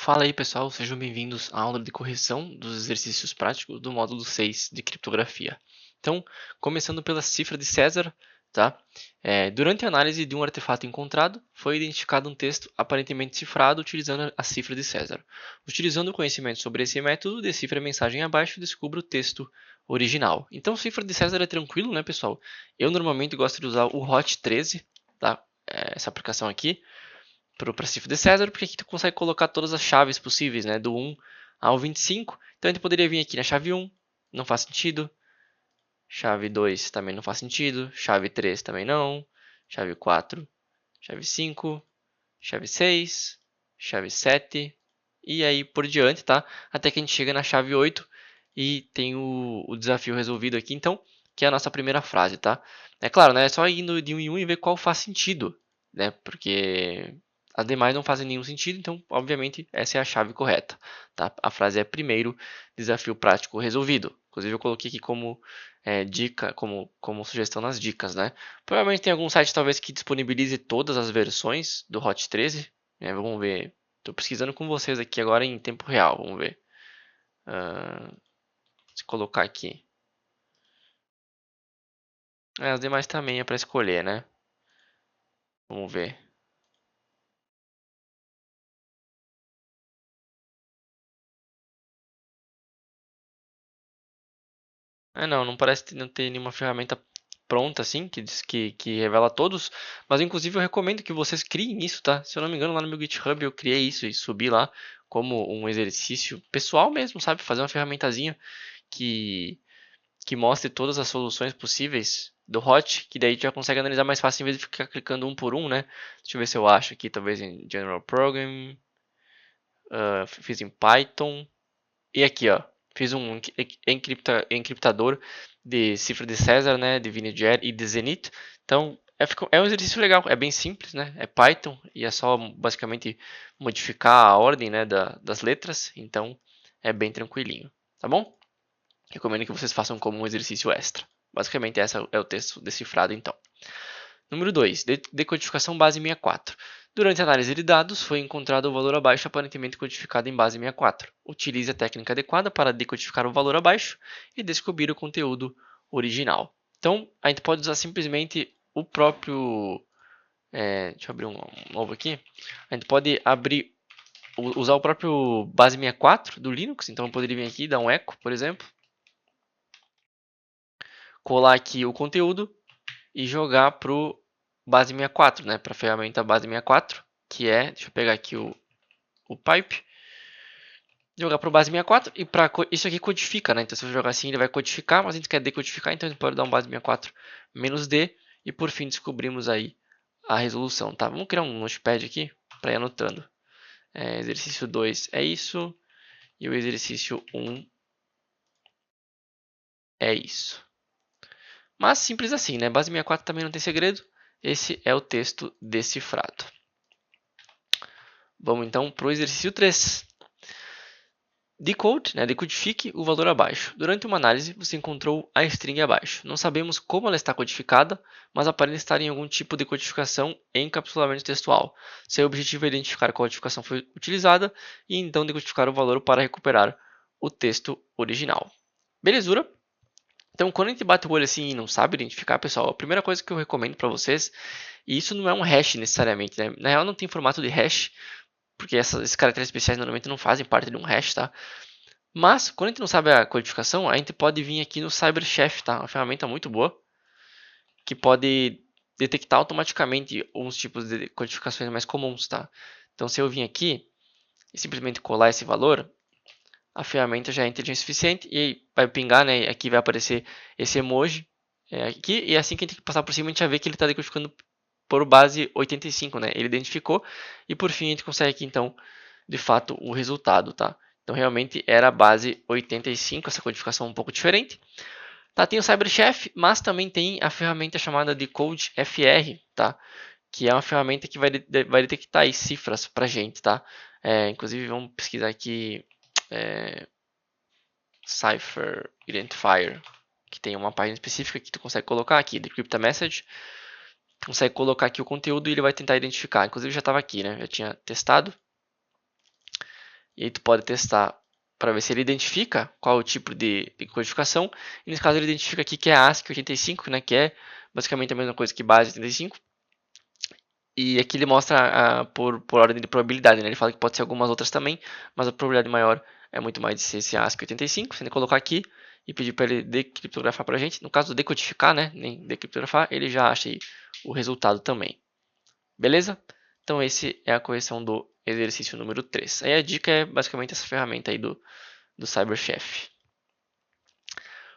Fala aí pessoal, sejam bem-vindos à aula de correção dos exercícios práticos do módulo 6 de criptografia. Então, começando pela cifra de César, tá? Durante a análise de um artefato encontrado, foi identificado um texto aparentemente cifrado utilizando a cifra de César. Utilizando o conhecimento sobre esse método, decifre a mensagem abaixo e descubra o texto original. Então, cifra de César é tranquilo, né, pessoal? Eu normalmente gosto de usar o Hot13, tá? Essa aplicação aqui para cifra de César, porque aqui tu consegue colocar todas as chaves possíveis, né, do 1 ao 25. Então a gente poderia vir aqui na chave 1, não faz sentido. Chave 2 também não faz sentido. Chave 3 também não. Chave 4, chave 5, chave 6, chave 7 e aí por diante, tá? Até que a gente chega na chave 8 e tem o desafio resolvido aqui, então, que é a nossa primeira frase, tá? É claro, né? É só ir de um em um e ver qual faz sentido, né? Porque as demais não fazem nenhum sentido, então, obviamente, essa é a chave correta, tá? A frase é primeiro desafio prático resolvido. Inclusive, eu coloquei aqui como dica, como sugestão nas dicas, né? Provavelmente tem algum site talvez que disponibilize todas as versões do Hot 13, né? Vamos ver. Estou pesquisando com vocês aqui agora em tempo real, vamos ver. Se colocar aqui. As demais também é para escolher, né? Vamos ver. Não parece não ter nenhuma ferramenta pronta assim, que revela todos, mas inclusive eu recomendo que vocês criem isso, tá? Se eu não me engano, lá no meu GitHub eu criei isso e subi lá como um exercício pessoal mesmo, sabe? Fazer uma ferramentazinha que, que mostre todas as soluções possíveis do Hot, que daí tu já consegue analisar mais fácil em vez de ficar clicando um por um, né? Deixa eu ver se eu acho aqui, talvez em General Program, fiz em Python, e aqui, ó, fiz um encriptador de cifra de César, né, de VNGR e de Zenith. Então, é um exercício legal, é bem simples, né, é Python e é só basicamente modificar a ordem, né, das letras. Então, é bem tranquilinho, tá bom? Recomendo que vocês façam como um exercício extra. Basicamente, esse é o texto decifrado, então. Número 2. Decodificação base 64. Durante a análise de dados, foi encontrado o valor abaixo aparentemente codificado em base 64. Utilize a técnica adequada para decodificar o valor abaixo e descobrir o conteúdo original. Então, a gente pode usar simplesmente o próprio... deixa eu abrir um novo aqui. A gente pode usar o próprio base 64 do Linux. Então, eu poderia vir aqui, dar um echo, por exemplo. Colar aqui o conteúdo e jogar para o base 64, né, para a ferramenta base 64, que é, deixa eu pegar aqui o pipe, jogar para o base 64 e para isso aqui codifica, né? Então se eu jogar assim ele vai codificar, mas a gente quer decodificar, então a gente pode dar um base 64 menos D e por fim descobrimos aí a resolução, tá? Vamos criar um notepad aqui para ir anotando. Exercício 2 é isso e o exercício 1 é isso. Mas simples assim, né? Base 64 também não tem segredo. Esse é o texto decifrado. Vamos então para o exercício 3. Decode, né, decodifique o valor abaixo. Durante uma análise, você encontrou a string abaixo. Não sabemos como ela está codificada, mas aparenta estar em algum tipo de codificação em encapsulamento textual. Seu objetivo é identificar qual codificação foi utilizada e então decodificar o valor para recuperar o texto original. Belezura? Então, quando a gente bate o olho assim e não sabe identificar, pessoal, a primeira coisa que eu recomendo para vocês, e isso não é um hash necessariamente, né? Na real não tem formato de hash, porque esses caracteres especiais normalmente não fazem parte de um hash, tá? Mas, quando a gente não sabe a codificação, a gente pode vir aqui no CyberChef, tá? Uma ferramenta muito boa, que pode detectar automaticamente uns tipos de codificações mais comuns, tá? Então, se eu vir aqui e simplesmente colar esse valor, a ferramenta já é inteligente o suficiente e vai pingar, né? Aqui vai aparecer esse emoji aqui, e assim que a gente passar por cima, a gente já vê que ele está decodificando por base 85, né? Ele identificou e por fim a gente consegue aqui então, de fato, o resultado, tá? Então realmente era a base 85, essa codificação um pouco diferente. Tá, tem o CyberChef, mas também tem a ferramenta chamada de CodeFR, tá? Que é uma ferramenta que vai detectar aí cifras pra gente, tá? Inclusive vamos pesquisar aqui Cipher Identifier, que tem uma página específica que tu consegue colocar aqui, Decrypt a Message, consegue colocar aqui o conteúdo e ele vai tentar identificar. Inclusive já estava aqui, né? Já tinha testado. E aí tu pode testar para ver se ele identifica qual o tipo de codificação. E nesse caso ele identifica aqui que é ASCII 85, né, que é basicamente a mesma coisa que base 85. E aqui ele mostra por ordem de probabilidade, né? Ele fala que pode ser algumas outras também, mas a probabilidade maior é muito mais de ser esse ASCII 85. Se ele colocar aqui e pedir para ele decriptografar para a gente, no caso decodificar, né, nem decriptografar, ele já acha aí o resultado também. Beleza? Então esse é a correção do exercício número 3. Aí a dica é basicamente essa ferramenta aí do CyberChef.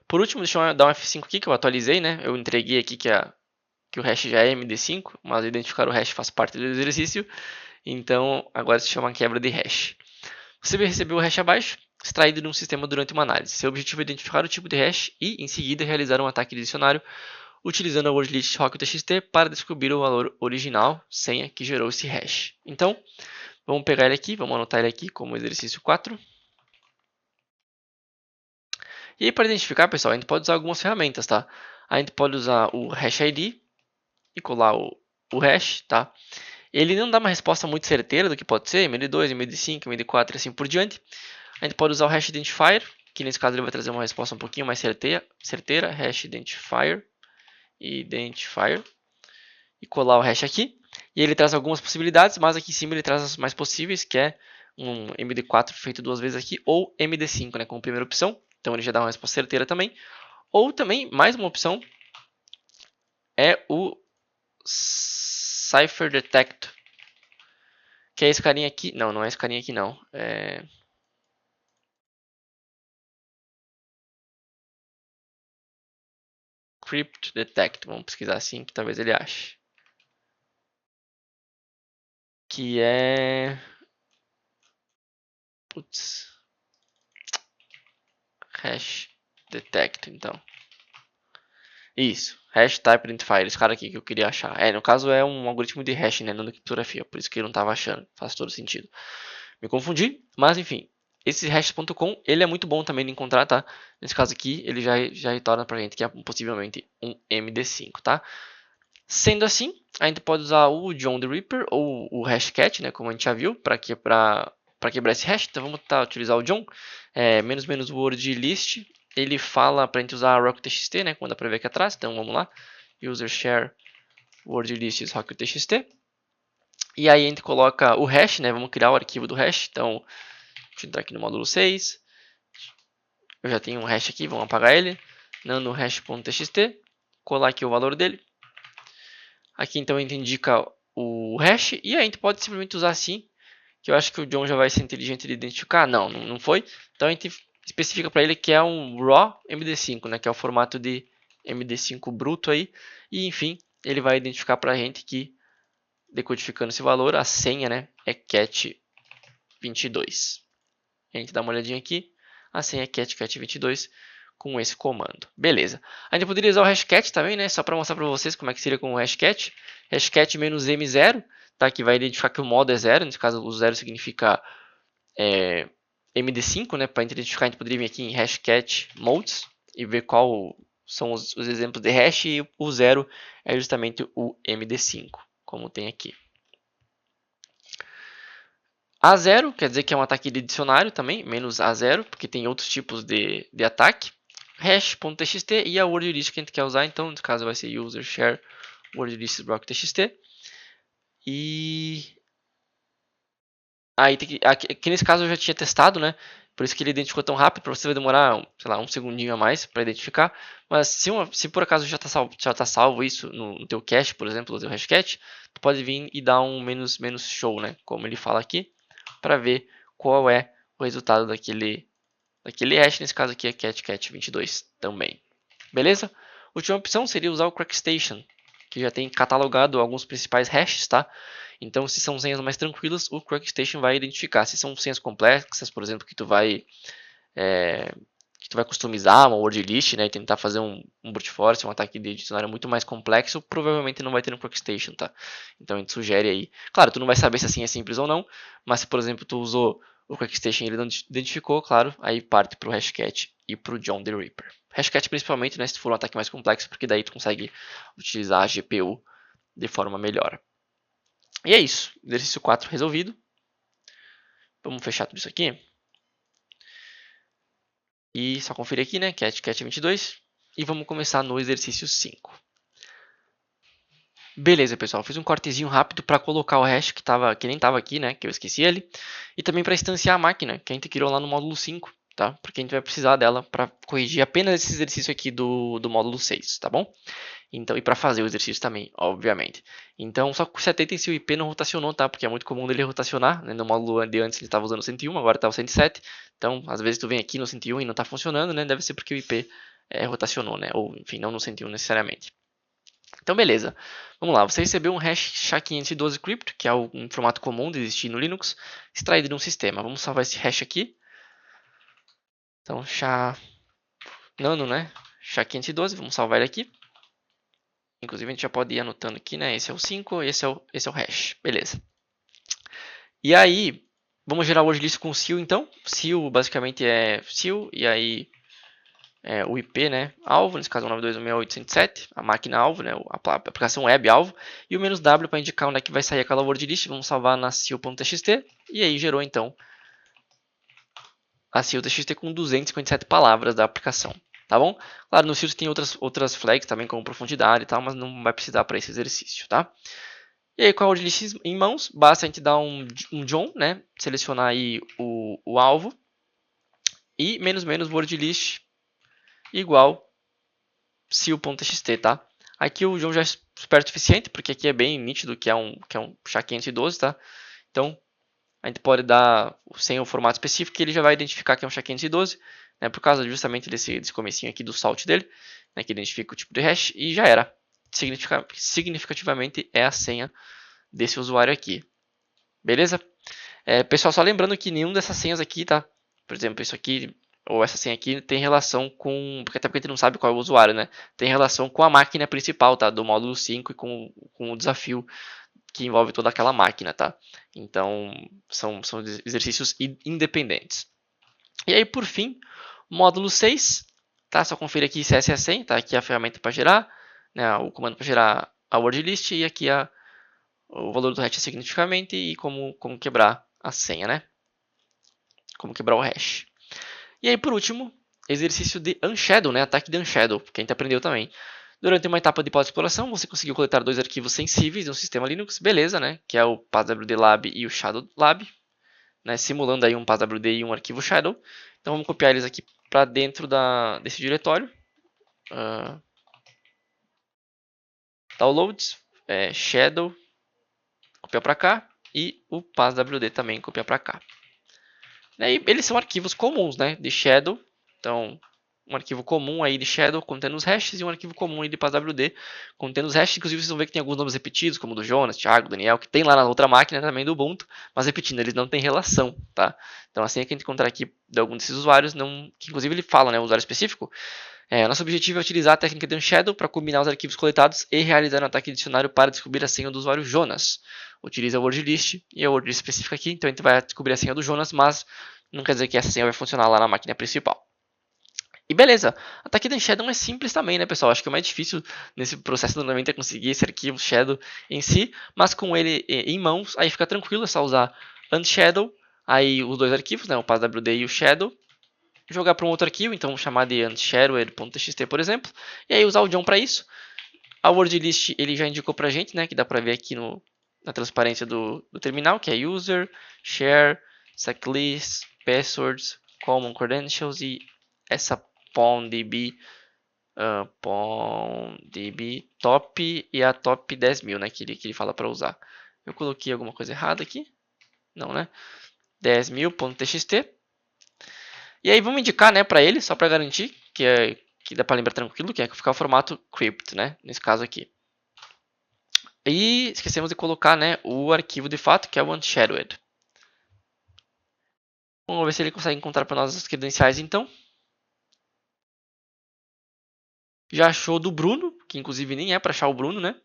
Por último, deixa eu dar um F5 aqui que eu atualizei, né? Eu entreguei aqui que o hash já é MD5, mas identificar o hash faz parte do exercício. Então agora se chama quebra de hash. Você vai receber o hash abaixo, extraído de um sistema durante uma análise. Seu objetivo é identificar o tipo de hash e, em seguida, realizar um ataque de dicionário utilizando a wordlist rock.txt para descobrir o valor original, senha que gerou esse hash. Então, vamos pegar ele aqui, vamos anotar ele aqui como exercício 4. E aí, para identificar, pessoal, a gente pode usar algumas ferramentas, tá? A gente pode usar o hash ID e colar o hash, tá? Ele não dá uma resposta muito certeira do que pode ser, MD2, MD5, MD4 e assim por diante. A gente pode usar o hash identifier, que nesse caso ele vai trazer uma resposta um pouquinho mais certeira, hash identifier, e colar o hash aqui. E ele traz algumas possibilidades, mas aqui em cima ele traz as mais possíveis, que é um MD4 feito duas vezes aqui, ou MD5, né, como primeira opção. Então ele já dá uma resposta certeira também. Ou também, mais uma opção, é o Cipher Detect, que é esse carinha aqui. Não, não é esse carinha aqui não. Crypt Detect, vamos pesquisar assim que talvez ele ache. Que é... Putz. Hash Detect, então. Isso, Hash Type Identifier, esse cara aqui que eu queria achar. No caso é um algoritmo de hash, né, não de criptografia, por isso que eu não estava achando, faz todo sentido. Me confundi, mas enfim. Esse hash.com, ele é muito bom também de encontrar, tá? Nesse caso aqui, ele já retorna pra gente que é possivelmente um MD5, tá? Sendo assim, a gente pode usar o John the Ripper ou o Hashcat, né, como a gente já viu, para quebrar esse hash. Então vamos utilizar o John, menos word list. Ele fala para a gente usar rock.txt, né, como dá para ver aqui atrás. Então vamos lá, user share word lists rock.txt. E aí a gente coloca o hash, né, vamos criar o arquivo do hash. Então, deixa eu entrar aqui no módulo 6. Eu já tenho um hash aqui, vamos apagar ele. Nano hash.txt, colar aqui o valor dele. Aqui então a gente indica o hash e a gente pode simplesmente usar assim, que eu acho que o John já vai ser inteligente de identificar. Não foi. Então a gente especifica para ele que é um raw MD5, né, que é o formato de MD5 bruto aí. E enfim, ele vai identificar para a gente que, decodificando esse valor, a senha, né, é cat22. A gente dá uma olhadinha aqui, a senha é cat22 com esse comando. Beleza. A gente poderia usar o hashcat também, né? Só para mostrar para vocês como é que seria com o hashcat. Hashcat -m0, tá? Que vai identificar que o modo é 0. Nesse caso, o 0 significa MD5, né? Para identificar, a gente poderia vir aqui em hashcat modes e ver qual são os exemplos de hash. E o 0 é justamente o MD5, como tem aqui. A0 quer dizer que é um ataque de dicionário também, menos A0, porque tem outros tipos de ataque. Hash.txt e a wordlist que a gente quer usar, então nesse caso vai ser user share wordlist block.txt. E aí aqui nesse caso eu já tinha testado, né? Por isso que ele identificou tão rápido, para você vai demorar, sei lá, um segundinho a mais para identificar. Mas se por acaso já está salvo isso no teu cache, por exemplo, no teu hashcat, tu pode vir e dar um menos show, né? Como ele fala aqui, para ver qual é o resultado daquele hash. Nesse caso aqui é cat22 também. Beleza? A última opção seria usar o CrackStation, que já tem catalogado alguns principais hashes, tá? Então, se são senhas mais tranquilas, o CrackStation vai identificar. Se são senhas complexas, por exemplo, que tu vai customizar uma word list, né, e tentar fazer um brute force, um ataque de dicionário muito mais complexo, provavelmente não vai ter no CrackStation, tá? Então a gente sugere aí. Claro, tu não vai saber se assim é simples ou não, mas se, por exemplo, tu usou o CrackStation e ele não identificou, claro, aí parte para o Hashcat e para o John the Ripper. Hashcat principalmente, né, se for um ataque mais complexo, porque daí tu consegue utilizar a GPU de forma melhor. E é isso, exercício 4 resolvido. Vamos fechar tudo isso aqui. E só conferir aqui, né? Cat 22. E vamos começar no exercício 5. Beleza, pessoal. Fiz um cortezinho rápido para colocar o hash que nem estava aqui, né? Que eu esqueci ele. E também para instanciar a máquina, que a gente criou lá no módulo 5, tá? Porque a gente vai precisar dela para corrigir apenas esse exercício aqui do módulo 6, tá bom? Então, e para fazer o exercício também, obviamente. Então, só que o 70 em si o IP não rotacionou, tá? Porque é muito comum dele rotacionar, né? No módulo de antes ele estava usando 101, agora está o 107. Então, às vezes tu vem aqui no 101 e não está funcionando, né? Deve ser porque o IP rotacionou, né? Ou, enfim, não no 101 necessariamente. Então, beleza. Vamos lá, você recebeu um hash SHA-512 crypto, que é um formato comum de existir no Linux, extraído de um sistema. Vamos salvar esse hash aqui. Então, nano, né? SHA-512, vamos salvar ele aqui. Inclusive, a gente já pode ir anotando aqui, né? Esse é o 5, esse é o hash. Beleza. E aí, vamos gerar o word list com seal, então. Seal, basicamente, é seal, e aí o IP, né, alvo, nesse caso é 192.168.107, a máquina alvo, né, a aplicação web alvo, e o "-w" para indicar onde é que vai sair aquela word list. Vamos salvar na seal.txt, e aí gerou então a seal.txt com 257 palavras da aplicação, tá bom? Claro, no seal tem outras flags também, como profundidade e tal, mas não vai precisar para esse exercício, tá? E aí, com a word list em mãos, basta a gente dar um John, né, selecionar aí o alvo, e -- word list igual seal.txt, tá? Aqui o João já é esperto o suficiente, porque aqui é bem nítido que é um SHA-512, tá? Então, a gente pode dar sem o formato específico, que ele já vai identificar que é um SHA-512, né? Por causa justamente desse comecinho aqui do salt dele, né? Que identifica o tipo de hash, e já era. Significativamente é a senha desse usuário aqui. Beleza? Pessoal, só lembrando que nenhum dessas senhas aqui, tá? Por exemplo, isso aqui ou essa senha aqui tem relação com, porque até porque a gente não sabe qual é o usuário, né? Tem relação com a máquina principal, tá? Do módulo 5 e com o desafio que envolve toda aquela máquina, tá? Então, são exercícios independentes. E aí, por fim, módulo 6, tá? Só conferir aqui se essa é a senha, tá? Aqui a ferramenta para gerar, né? O comando para gerar a word list e aqui o valor do hash significativamente e como quebrar a senha, né? Como quebrar o hash. E aí, por último, exercício de Unshadow, né? Ataque de Unshadow, que a gente aprendeu também. Durante uma etapa de pós-exploração, você conseguiu coletar 2 arquivos sensíveis de um sistema Linux, beleza, né? Que é o PassWD-Lab e o Shadow Lab, né? Simulando aí um PassWD e um arquivo Shadow. Então vamos copiar eles aqui para dentro desse diretório. Downloads, Shadow, copiar para cá, e o PassWD também copiar para cá. E eles são arquivos comuns, né? De Shadow. Então, um arquivo comum aí de Shadow contendo os hashes e um arquivo comum aí de PassWD contendo os hashes. Inclusive, vocês vão ver que tem alguns nomes repetidos, como do Jonas, Thiago, Daniel, que tem lá na outra máquina também do Ubuntu, mas repetindo, eles não têm relação, tá? Então, assim é que a gente encontrar aqui de algum desses usuários, que inclusive ele fala, né? O usuário específico. Nosso objetivo é utilizar a técnica de Unshadow para combinar os arquivos coletados e realizar um ataque de dicionário para descobrir a senha do usuário Jonas. Utiliza a word list e a word list específica aqui, então a gente vai descobrir a senha do Jonas, mas não quer dizer que essa senha vai funcionar lá na máquina principal. E beleza, ataque de Shadow é simples também, né, pessoal? Acho que o mais difícil nesse processo normalmente é conseguir esse arquivo Shadow em si, mas com ele em mãos, aí fica tranquilo, é só usar Unshadow, aí os dois arquivos, né, o PassWD e o Shadow, jogar para um outro arquivo, então chamar de unshadowed.txt, por exemplo, e aí usar o John para isso. A word list ele já indicou pra gente, né, que dá para ver aqui na transparência do terminal, que é user, share, checklist, passwords, common credentials e essa PwnDB top e a top 10.000, né, que ele fala para usar. Eu coloquei alguma coisa errada aqui? Não, né? 10.000.txt. E aí vamos indicar, né, para ele, só para garantir que dá para lembrar tranquilo, que é ficar o formato crypt, né, nesse caso aqui. E esquecemos de colocar, né, o arquivo de fato, que é o unshadowed. Vamos ver se ele consegue encontrar para nós as credenciais, então. Já achou do Bruno, que inclusive nem é para achar o Bruno, né?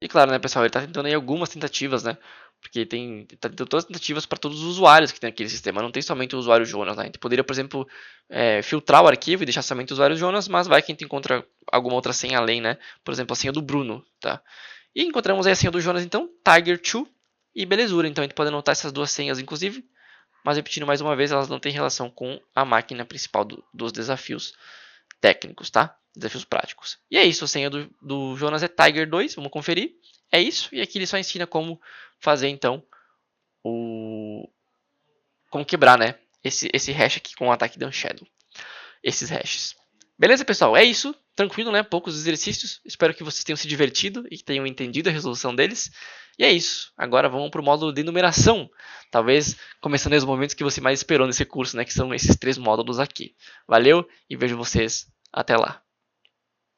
E claro, né, pessoal, ele está tentando aí algumas tentativas, né? Porque tá tentando todas as tentativas para todos os usuários que tem aquele sistema, não tem somente o usuário Jonas, né? A gente poderia, por exemplo, filtrar o arquivo e deixar somente o usuário Jonas, mas vai que a gente encontra alguma outra senha além, né? Por exemplo, a senha do Bruno, tá? E encontramos aí a senha do Jonas, então, Tiger2, e belezura. Então a gente pode anotar essas duas senhas, inclusive, mas repetindo mais uma vez, elas não têm relação com a máquina principal dos desafios técnicos, tá? Desafios práticos. E é isso, a senha do Jonas é Tiger2, vamos conferir. É isso, e aqui ele só ensina como fazer então como quebrar, né? Esse hash aqui com o ataque de Unshadow. Esses hashes. Beleza, pessoal? É isso. Tranquilo, né? Poucos exercícios. Espero que vocês tenham se divertido e que tenham entendido a resolução deles. E é isso. Agora vamos para o módulo de numeração. Talvez começando os momentos que você mais esperou nesse curso, né? Que são esses 3 módulos aqui. Valeu e vejo vocês até lá.